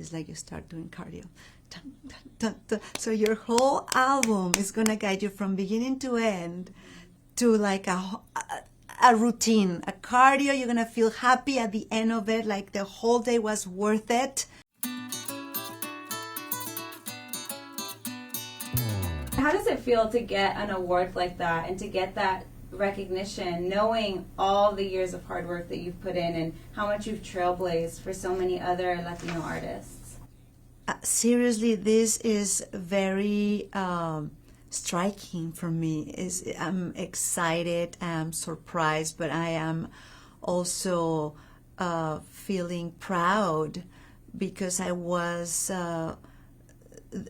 it's like you start doing cardio. Dun, dun, dun, dun. So your whole album is going to guide you from beginning to end to like a routine, a cardio. You're going to feel happy at the end of it, like the whole day was worth it. How does it feel to get an award like that and to get that recognition, knowing all the years of hard work that you've put in and how much you've trailblazed for so many other Latino artists? Seriously, this is very striking for me. I'm excited, I'm surprised, but I am also feeling proud because I was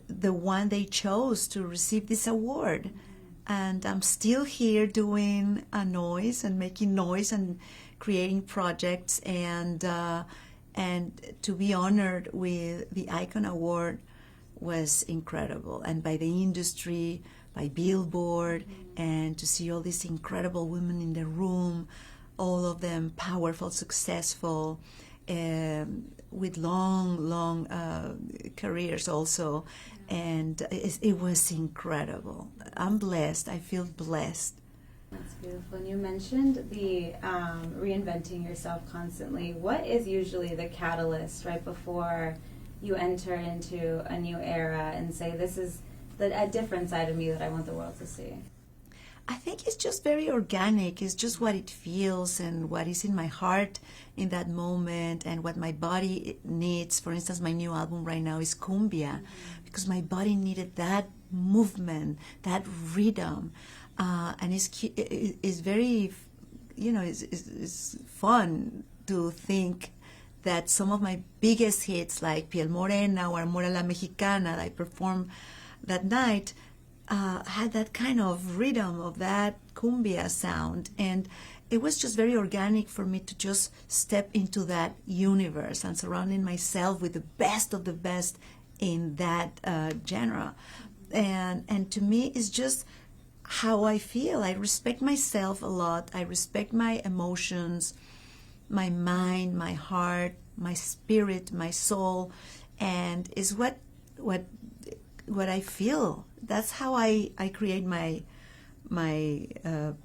the one they chose to receive this award. And I'm still here doing a noise and making noise and creating projects, and to be honored with the Icon Award was incredible, and by the industry, by Billboard, and to see all these incredible women in the room, all of them powerful, successful, with long careers also. And it was incredible. I'm blessed. I feel blessed. That's beautiful. And you mentioned the reinventing yourself constantly. What is usually the catalyst right before you enter into a new era and say, this is a different side of me that I want the world to see? I think it's just very organic. It's just what it feels and what is in my heart in that moment and what my body needs. For instance, my new album right now is Cumbia, because my body needed that movement, that rhythm. And it's very, it's fun to think that some of my biggest hits, like Piel Morena or Amor a la Mexicana, that I performed that night, had that kind of rhythm of that cumbia sound, and it was just very organic for me to just step into that universe and surrounding myself with the best of the best in that genre. And to me, it's just how I feel. I respect myself a lot. I respect my emotions, my mind, my heart, my spirit, my soul, and is what I feel. That's how I create my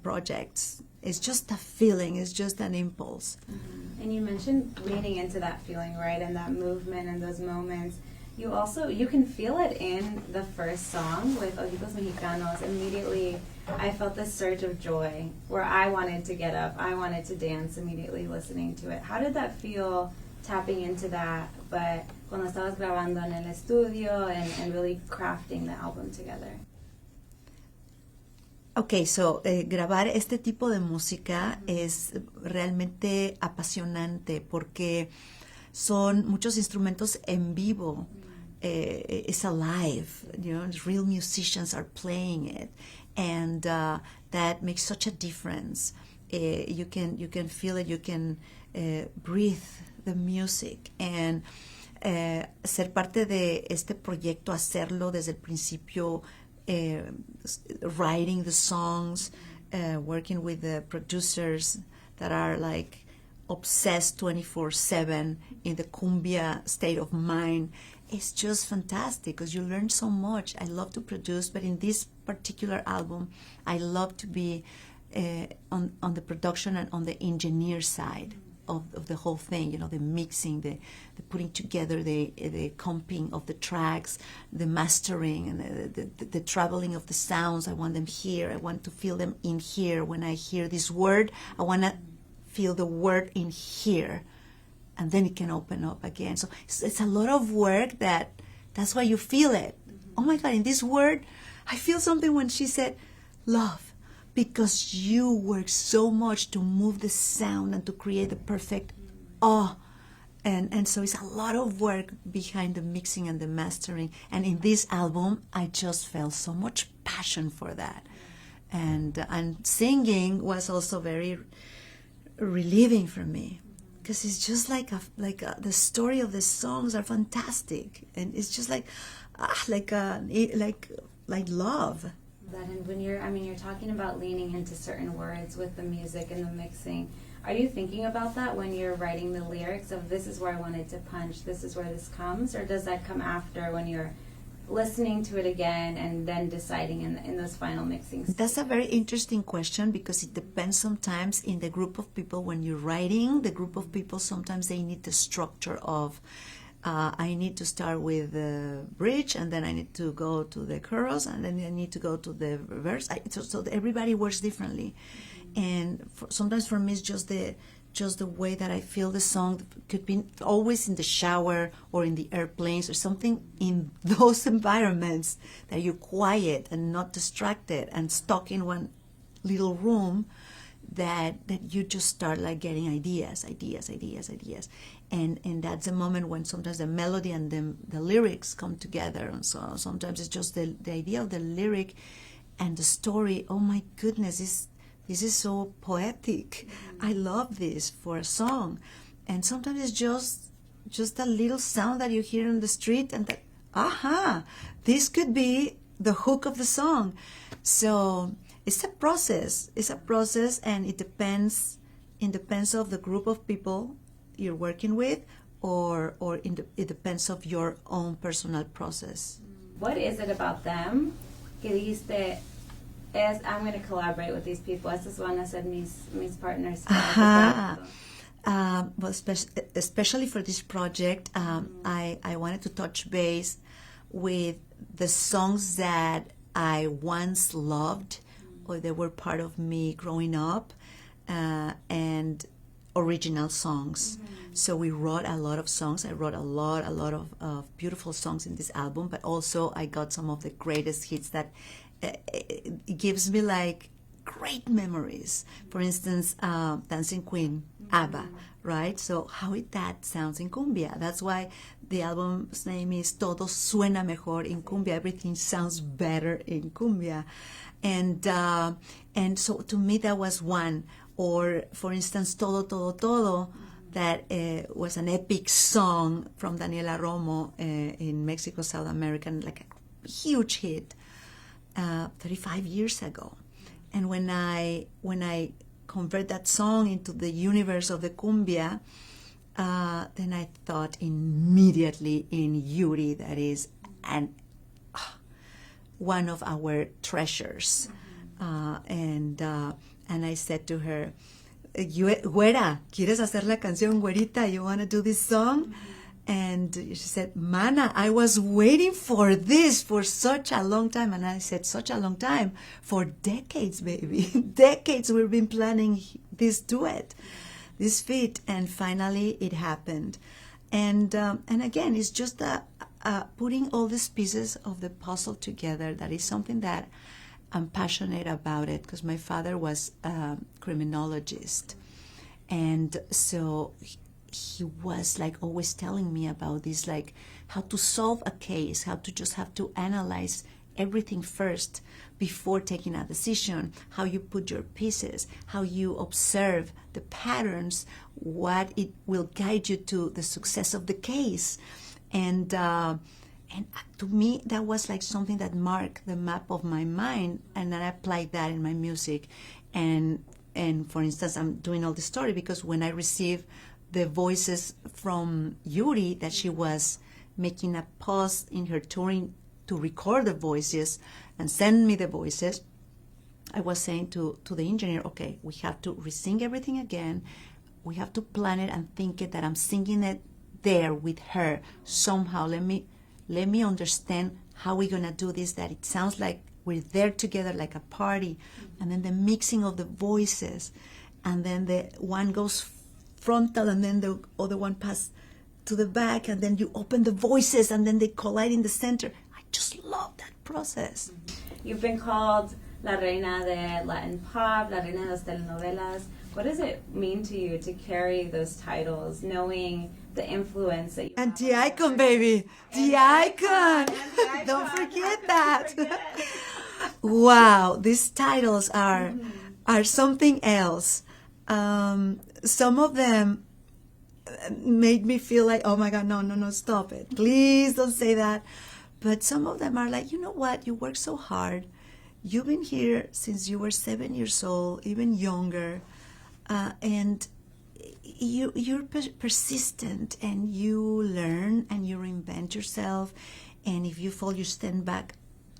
projects. It's just a feeling. It's just an impulse. Mm-hmm. And you mentioned leaning into that feeling, right, and that movement and those moments. You can feel it in the first song with Ojitos Mexicanos. Immediately, I felt this surge of joy where I wanted to get up. I wanted to dance immediately listening to it. How did that feel, tapping into that, but cuando estabas grabando en el estudio and really crafting the album together? Okay, so grabar este tipo de música es realmente apasionante porque son muchos instrumentos en vivo. It's alive, real musicians are playing it, and that makes such a difference. You can feel it, you can breathe the music, and ser parte de este proyecto, hacerlo desde el principio, writing the songs, working with the producers that are like obsessed 24/7 in the cumbia state of mind. It's just fantastic because you learn so much. I love to produce, but in this particular album, I love to be on the production and on the engineer side of the whole thing, the mixing, the putting together, the comping of the tracks, the mastering, and the traveling of the sounds. I want them here. I want to feel them in here. When I hear this word, I want to feel the word in here, and then it can open up again. So it's a lot of work. That's why you feel it. Oh my God, in this word, I feel something when she said love, because you work so much to move the sound and to create the perfect and so it's a lot of work behind the mixing and the mastering. And in this album, I just felt so much passion for that. And singing was also very relieving for me, because it's just the story of the songs are fantastic, and it's just like love. That, and when you're talking about leaning into certain words with the music and the mixing, Are you thinking about that when you're writing the lyrics of this is where I wanted to punch, this is where this comes, or does that come after when you're listening to it again and then deciding in those final mixing stages? That's a very interesting question because it depends sometimes in the group of people when you're writing. The group of people, sometimes they need the structure of I need to start with the bridge and then I need to go to the chorus and then I need to go to the verse. So everybody works differently. And sometimes for me it's just the way that I feel the song. Could be always in the shower or in the airplanes or something in those environments that you're quiet and not distracted and stuck in one little room that you just start like getting ideas. And that's the moment when sometimes the melody and the lyrics come together. And so sometimes it's just the idea of the lyric and the story. Oh my goodness, this is so poetic. I love this for a song. And sometimes it's just a little sound that you hear on the street and that, this could be the hook of the song. So it's a process. And it depends of the group of people you're working with or it depends of your own personal process. What is it about them que dijiste, I'm going to collaborate with these people. Estos van a ser mis partners. Well, especially for this project, I wanted to touch base with the songs that I once loved or they were part of me growing up and original songs. So we wrote a lot of songs. I wrote a lot of beautiful songs in this album, but also I got some of the greatest hits that it gives me like great memories. For instance, Dancing Queen, ABBA, right? So how that sounds in Cumbia. That's why the album's name is Todo Suena Mejor in Cumbia. Everything sounds better in Cumbia. And so to me that was one. Or for instance, Todo, Todo, Todo, that was an epic song from Daniela Romo in Mexico, South America, like a huge hit 35 years ago. And when I convert that song into the universe of the Cumbia, then I thought immediately in Yuri, that is one of our treasures. And I said to her, Güera, ¿quieres hacer la canción, Güerita? You want to do this song? And she said, Mana, I was waiting for this for such a long time. And I said, such a long time? For decades, baby. Decades we've been planning this duet, this feat. And finally it happened. And again, it's just putting all these pieces of the puzzle together. That is something that I'm passionate about it because my father was a criminologist. And so he was like always telling me about this, like how to solve a case, how to just have to analyze everything first before taking a decision, how you put your pieces, how you observe the patterns, what it will guide you to the success of the case. And to me, that was like something that marked the map of my mind, and then I applied that in my music. And for instance, I'm doing all the story because when I received the voices from Yuri, that she was making a pause in her touring to record the voices and send me the voices, I was saying to the engineer, okay, we have to re-sing everything again. We have to plan it and think it that I'm singing it there with her somehow. Let me understand how we're going to do this, that it sounds like we're there together like a party. And then the mixing of the voices. And then the one goes frontal and then the other one passes to the back. And then you open the voices and then they collide in the center. I just love that process. You've been called La Reina de Latin Pop, La Reina de las Telenovelas. What does it mean to you to carry those titles, knowing the influence that you and have? the icon, baby. The icon. Don't forget that. Wow, these titles are something else. Some of them made me feel like, oh my God, no, stop it. Please don't say that. But some of them are like, you know what? You work so hard. You've been here since you were 7 years old, even younger. And you're persistent, and you learn and you reinvent yourself, and if you fall, you stand back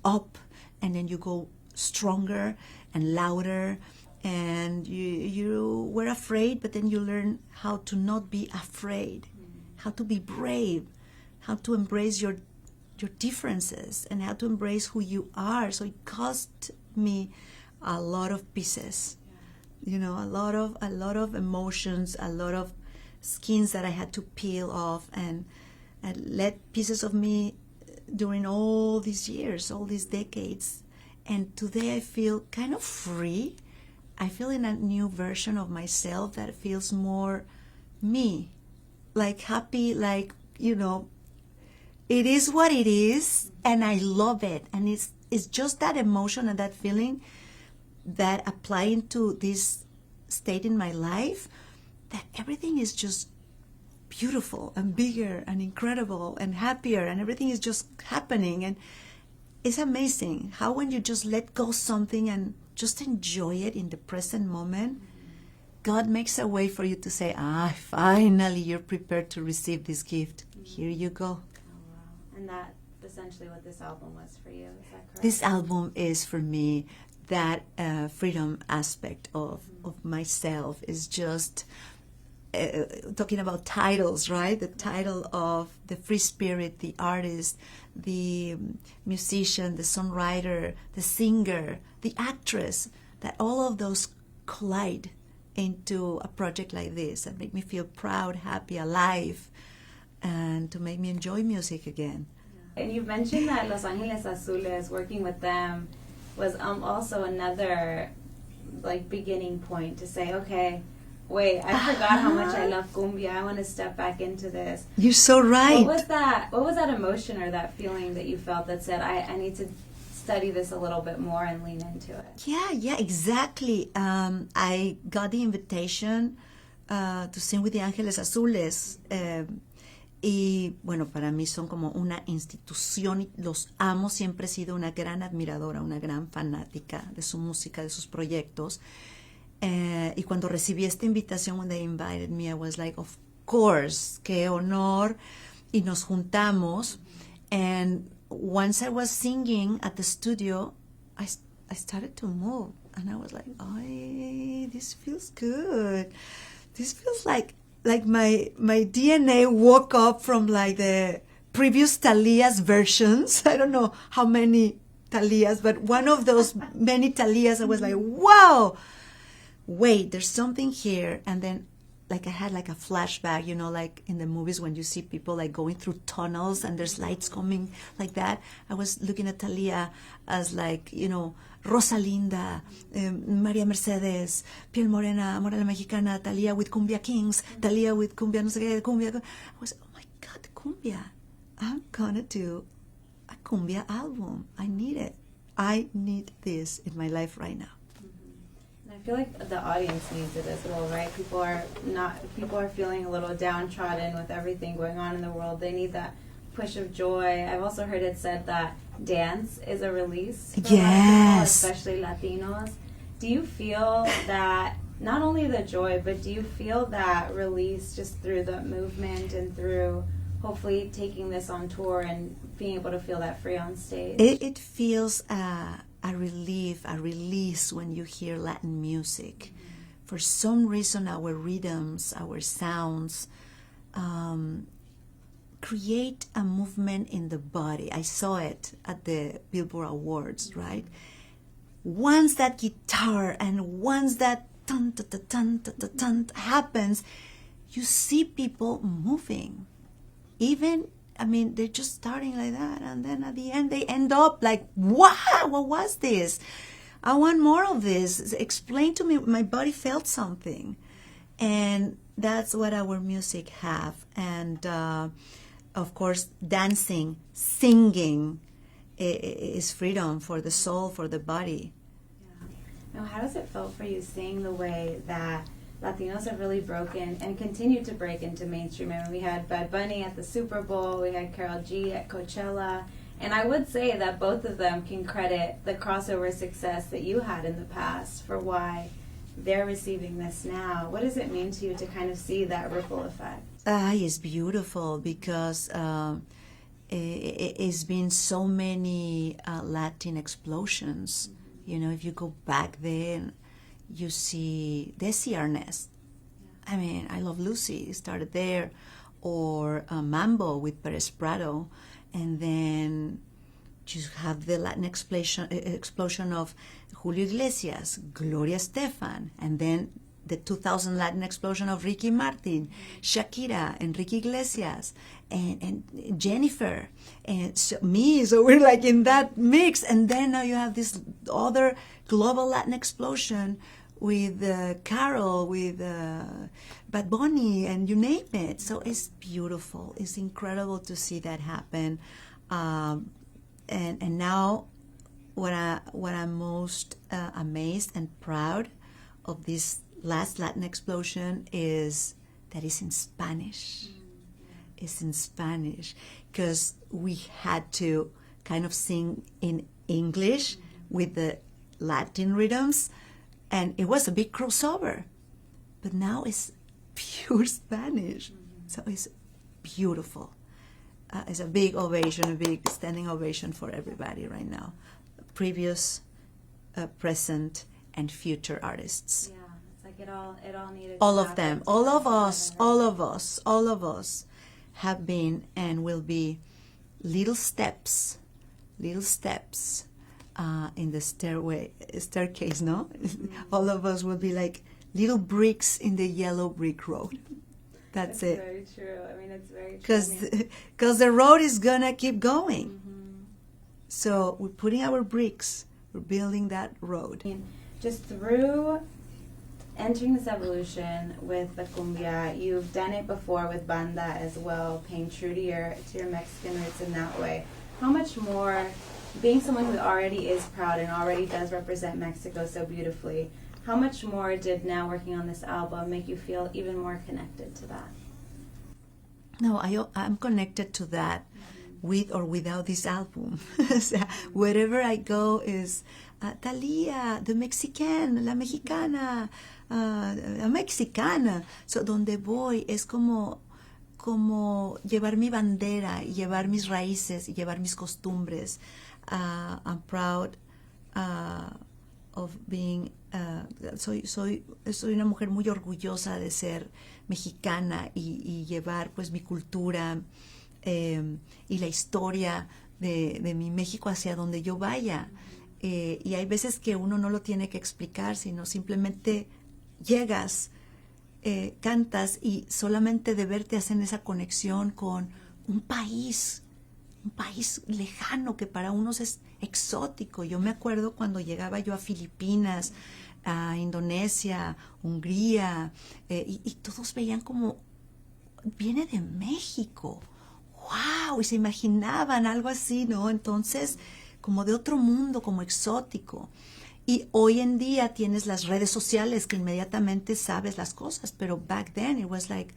up, and then you go stronger and louder, and you were afraid, but then you learn how to not be afraid, how to be brave, how to embrace your differences, and how to embrace who you are. So it cost me a lot of pieces, you know, a lot of emotions, a lot of skins that I had to peel off, and let pieces of me during all these years, all these decades. And today I feel kind of free. I feel in a new version of myself that feels more me, like happy, like, you know, it is what it is, and I love it. And it's just that emotion and that feeling that applying to this state in my life, that everything is just beautiful and bigger and incredible and happier, and everything is just happening. And it's amazing how when you just let go something and just enjoy it in the present moment, God makes a way for you to say, finally you're prepared to receive this gift. Here you go. Oh, wow. And that's essentially what this album was for you, is that correct? This album is for me that freedom aspect of myself. Is just talking about titles, right? The title of the free spirit, the artist, the musician, the songwriter, the singer, the actress, that all of those collide into a project like this and make me feel proud, happy, alive, and to make me enjoy music again. And you mentioned that Los Ángeles Azules, working with them, was also another like beginning point to say, okay, wait, I forgot how much I love Kumbia. I want to step back into this. You're so right. What was that emotion or that feeling that you felt that said, I need to study this a little bit more and lean into it? Yeah, exactly. I got the invitation to sing with the Ángeles Azules. Y bueno, para mí son como una institución, los amo, siempre he sido una gran admiradora, una gran fanática de su música, de sus proyectos. Y cuando recibí esta invitación, when they invited me, I was like, of course, qué honor. Y nos juntamos. And once I was singing at the studio, I started to move. And I was like, oh, this feels good. This feels like my DNA woke up from like the previous Thalia's versions. I don't know how many Thalias, but one of those many Thalias, I was like, wow, wait, there's something here. And then like I had like a flashback, you know, like in the movies when you see people like going through tunnels and there's lights coming like that. I was looking at Thalía as like, you know, Rosalinda, María Mercedes, Piel Morena, Morena Mexicana, Thalía with Cumbia Kings, Thalía with Cumbia, no sé qué, Cumbia. I was, oh my God, Cumbia. I'm gonna do a Cumbia album. I need it. I need this in my life right now. I feel like the audience needs it as well, right? People are feeling a little downtrodden with everything going on in the world. They need that push of joy. I've also heard it said that dance is a release for yes, people, especially Latinos. Do you feel that, not only the joy, but do you feel that release just through the movement and through hopefully taking this on tour and being able to feel that free on stage? It feels a relief, a release when you hear Latin music. For some reason, our rhythms, our sounds create a movement in the body. I saw it at the Billboard Awards, right? Once that guitar and once that tan ta ta tan ta ta tan happens, you see people moving. Even, I mean, they're just starting like that, and then at the end they end up like, wow, what was this? I want more of this. Explain to me. My body felt something. And that's what our music have. And of course, dancing, singing is freedom for the soul, for the body. Yeah. Now, how does it feel for you seeing the way that Latinos have really broken and continue to break into mainstream? I mean, we had Bad Bunny at the Super Bowl, we had Karol G at Coachella, and I would say that both of them can credit the crossover success that you had in the past for why they're receiving this now. What does it mean to you to kind of see that ripple effect? It's beautiful because it's been so many Latin explosions. You know, if you go back then, you see Desi Arnaz. I mean, I Love Lucy started there, or Mambo with Perez Prado, and then you have the Latin explosion of Julio Iglesias, Gloria Estefan, and then the 2000 Latin explosion of Ricky Martin, Shakira, Enrique Iglesias, and Jennifer, and me. So we're like in that mix. And then now you have this other global Latin explosion with Carol, with Bad Bunny, and you name it. So it's beautiful. It's incredible to see that happen. And now what I'm most amazed and proud of this last Latin explosion is that it's in Spanish. It's in Spanish because we had to kind of sing in English with the Latin rhythms, and it was a big crossover. But now it's pure Spanish, so it's beautiful. It's a big ovation, a big standing ovation for everybody right now. Previous, present, and future artists. Yeah, it's like it all needed. All of them, all of us have been and will be little steps in the staircase, no? All of us will be like little bricks in the yellow brick road. That's it. Very true. I mean, it's very true. Because the road is gonna keep going. So we're putting our bricks. We're building that road. I mean, just through entering this evolution with the cumbia, you've done it before with banda as well, paying true to your Mexican roots in that way. How much more, being someone who already is proud and already does represent Mexico so beautifully, how much more did now working on this album make you feel even more connected to that? No, I'm connected to that with or without this album. So wherever I go is Thalía, the Mexican, la Mexicana, la Mexicana. So donde voy es como llevar mi bandera, y llevar mis raíces, y llevar mis costumbres. I'm proud of being, soy una mujer muy orgullosa de ser mexicana y llevar pues mi cultura y la historia de mi México hacia donde yo vaya. Y hay veces que uno no lo tiene que explicar, sino simplemente llegas, cantas y solamente de verte hacen esa conexión con un país lejano que para unos es exótico. Yo me acuerdo cuando llegaba yo a Filipinas, a Indonesia, Hungría, y todos veían como, viene de México, wow, y se imaginaban algo así, ¿no? Entonces, como de otro mundo, como exótico. Y hoy en día tienes las redes sociales que inmediatamente sabes las cosas, pero back then it was like,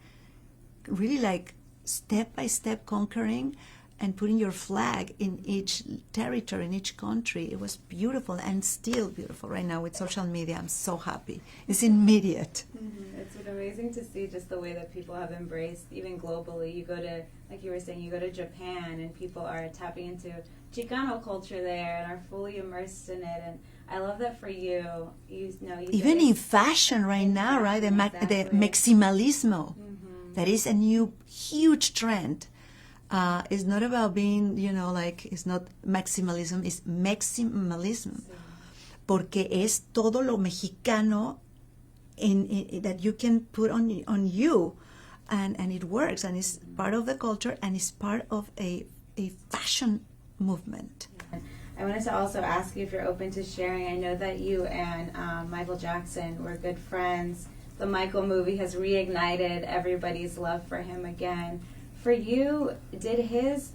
really like step by step conquering and putting your flag in each territory, in each country. It was beautiful and still beautiful right now with social media. I'm so happy. It's immediate. It's been amazing to see just the way that people have embraced, even globally. You go to, like you were saying, you go to Japan and people are tapping into Chicano culture there and are fully immersed in it. And I love that for you. You know, even in fashion right now, right? The maximalismo. That is a new huge trend. It's not about being, you know, like, it's not maximalism, it's maximalism. Porque es todo lo mexicano that you can put on you. And it works, and it's part of the culture, and it's part of a fashion movement. I wanted to also ask you if you're open to sharing. I know that you and Michael Jackson were good friends. The Michael movie has reignited everybody's love for him again. For you, did his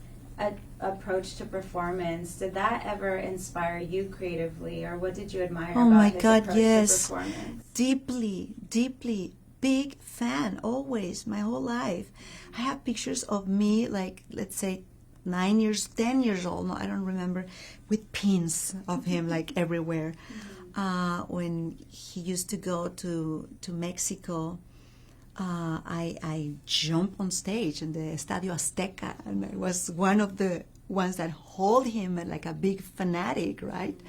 approach to performance, did that ever inspire you creatively, or what did you admire about his approach to performance? Deeply, big fan, always, my whole life. I have pictures of me, like, let's say, 10 years old, no, I don't remember, with pins of him, like, everywhere. when he used to go to Mexico, I jumped on stage in the Estadio Azteca, and I was one of the ones that hold him like a big fanatic, right?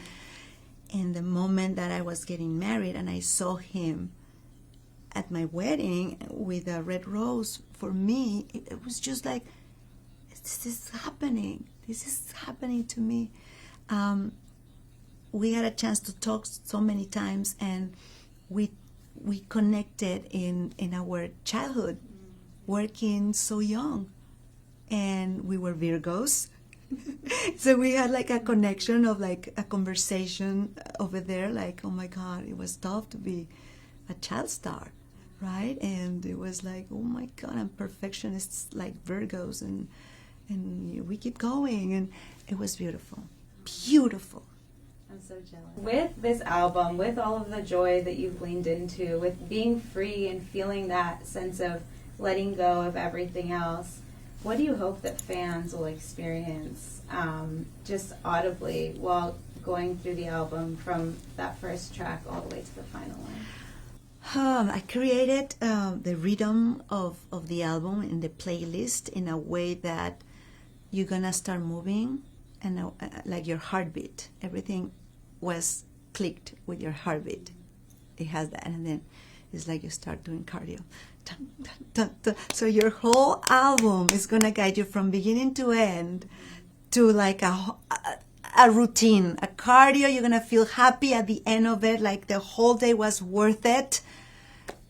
And the moment that I was getting married and I saw him at my wedding with a red rose, for me, it was just like, this is happening. This is happening to me. We had a chance to talk so many times, and we connected in our childhood, working so young, and we were Virgos. So we had like a connection of like a conversation over there, like, oh my God, it was tough to be a child star, right? And it was like, oh my God, I'm perfectionists like Virgos, and we keep going, and it was beautiful, beautiful. I'm so jealous. With this album, with all of the joy that you've leaned into, with being free and feeling that sense of letting go of everything else, what do you hope that fans will experience just audibly while going through the album from that first track all the way to the final one? I created the rhythm of the album in the playlist in a way that you're gonna start moving, and like your heartbeat, everything was clicked with your heartbeat. It has that, and then it's like you start doing cardio. Dun, dun, dun, dun. So your whole album is gonna guide you from beginning to end to like a routine, a cardio. You're gonna feel happy at the end of it, like the whole day was worth it,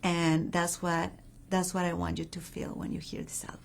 and that's what I want you to feel when you hear this album.